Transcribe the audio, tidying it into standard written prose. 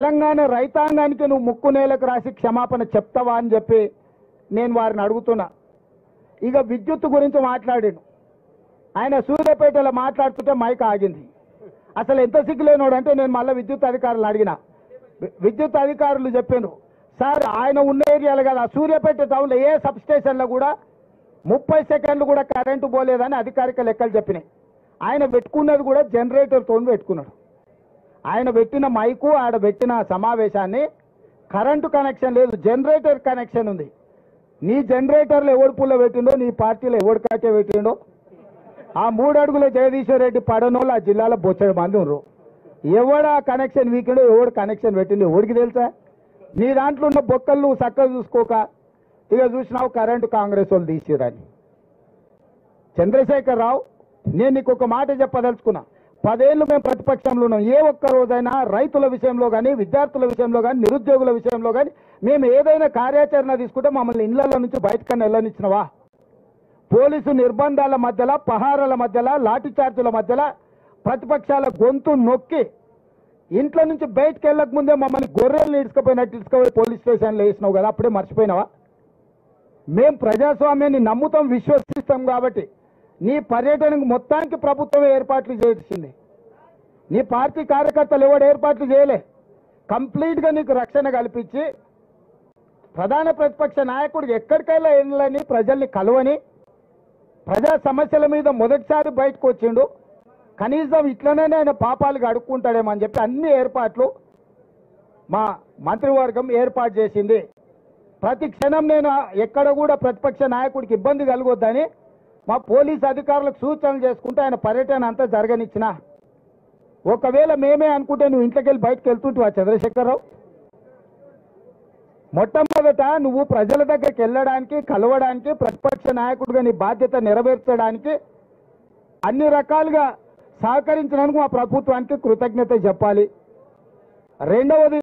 తెలంగాణ రైతాంగానికి నువ్వు ముక్కు నేలకు రాసి క్షమాపణ చెప్తావా అని చెప్పి నేను వారిని అడుగుతున్నా. ఇక విద్యుత్ గురించి మాట్లాడాను. ఆయన సూర్యాపేటలో మాట్లాడుతుంటే మైక్ ఆగింది. అసలు ఎంత సిగ్గులేనోడు అంటే నేను మళ్ళీ విద్యుత్ అధికారులు అడిగిన. విద్యుత్ అధికారులు చెప్పాను, సార్ ఆయన ఉన్న ఏరియాలు కదా సూర్యాపేట టౌన్లో ఏ సబ్ స్టేషన్లో కూడా 30 సెకండ్లు కూడా కరెంటు పోలేదని అధికారిక లెక్కలు చెప్పినాయి. ఆయన పెట్టుకున్నది కూడా జనరేటర్తో పెట్టుకున్నాడు. ఆయన పెట్టిన మైకు ఆడ పెట్టిన సమావేశాన్ని కరెంటు కనెక్షన్ లేదు, జనరేటర్ కనెక్షన్ ఉంది. నీ జనరేటర్లు ఎవడు పుల్ల పెట్టిండో, నీ పార్టీలో ఎవడు కాకే పెట్టిండో, ఆ 3 అడుగుల జగదీశ్వర్ రెడ్డి పడనోళ్ళు ఆ జిల్లాలో బొచ్చడి మంది ఉన్నారు. ఎవడా కనెక్షన్ వీకిండో, ఎవడు కనెక్షన్ పెట్టిండో ఎవడికి తెలుసా? నీ దాంట్లో ఉన్న బొక్కలు నువ్వు చక్కగా చూసుకోక ఇక చూసినావు కరెంటు కాంగ్రెస్ వాళ్ళు తీసిరని. చంద్రశేఖర్ రావు, నేను నీకు ఒక మాట చెప్పదలుచుకున్నా. 10 ఏళ్ళు మేము ప్రతిపక్షంలో ఉన్నాం. ఏ ఒక్క రోజైనా రైతుల విషయంలో కానీ, విద్యార్థుల విషయంలో కానీ, నిరుద్యోగుల విషయంలో కానీ మేము ఏదైనా కార్యాచరణ తీసుకుంటే మమ్మల్ని ఇళ్లలో నుంచి బయటకన్నా వెళ్ళనిచ్చినవా? పోలీసు నిర్బంధాల మధ్యలో, పహారాల మధ్యలో, లాఠీ చార్జీల మధ్యలో ప్రతిపక్షాల గొంతు నొక్కి ఇంట్లో నుంచి బయటకు వెళ్ళక ముందే మమ్మల్ని గొర్రెలు ఇసుకపోయినట్టు ఇసుకపోయి పోలీస్ స్టేషన్లో వేసినావు కదా, అప్పుడే మర్చిపోయినావా? మేము ప్రజాస్వామ్యాన్ని నమ్ముతాం, విశ్వసిస్తాం కాబట్టి నీ పర్యటనకు మొత్తానికి ప్రభుత్వమే ఏర్పాట్లు చేసింది. నీ పార్టీ కార్యకర్తలు ఎవడు ఏర్పాట్లు చేయలే. కంప్లీట్గా నీకు రక్షణ కల్పించి ప్రధాన ప్రతిపక్ష నాయకుడికి ఎక్కడికైనా వెళ్ళని, ప్రజల్ని కలవని, ప్రజా సమస్యల మీద మొదటిసారి బయటకు వచ్చిండు. కనీసం ఇట్లనే ఆయన పాపాలు అడుక్కుంటాడేమో అని చెప్పి అన్ని ఏర్పాట్లు మా మంత్రివర్గం ఏర్పాటు చేసింది. ప్రతి క్షణం నేను ఎక్కడ కూడా ప్రతిపక్ష నాయకుడికి ఇబ్బంది కలగొద్దని మా పోలీస్ అధికారులకు సూచనలు చేసుకుంటే ఆయన పర్యటన అంతా జరగనిచ్చిన. ఒకవేళ మేమే అనుకుంటే నువ్వు ఇంట్లోకి వెళ్ళి బయటకు వెళ్తుంటావా చంద్రశేఖరరావు? మొట్టమొదట నువ్వు ప్రజల దగ్గరికి వెళ్ళడానికి, కలవడానికి, ప్రతిపక్ష నాయకుడిగా నీ బాధ్యత నెరవేర్చడానికి అన్ని రకాలుగా సహకరించినందుకు మా ప్రభుత్వానికి కృతజ్ఞత చెప్పాలి. రెండవది,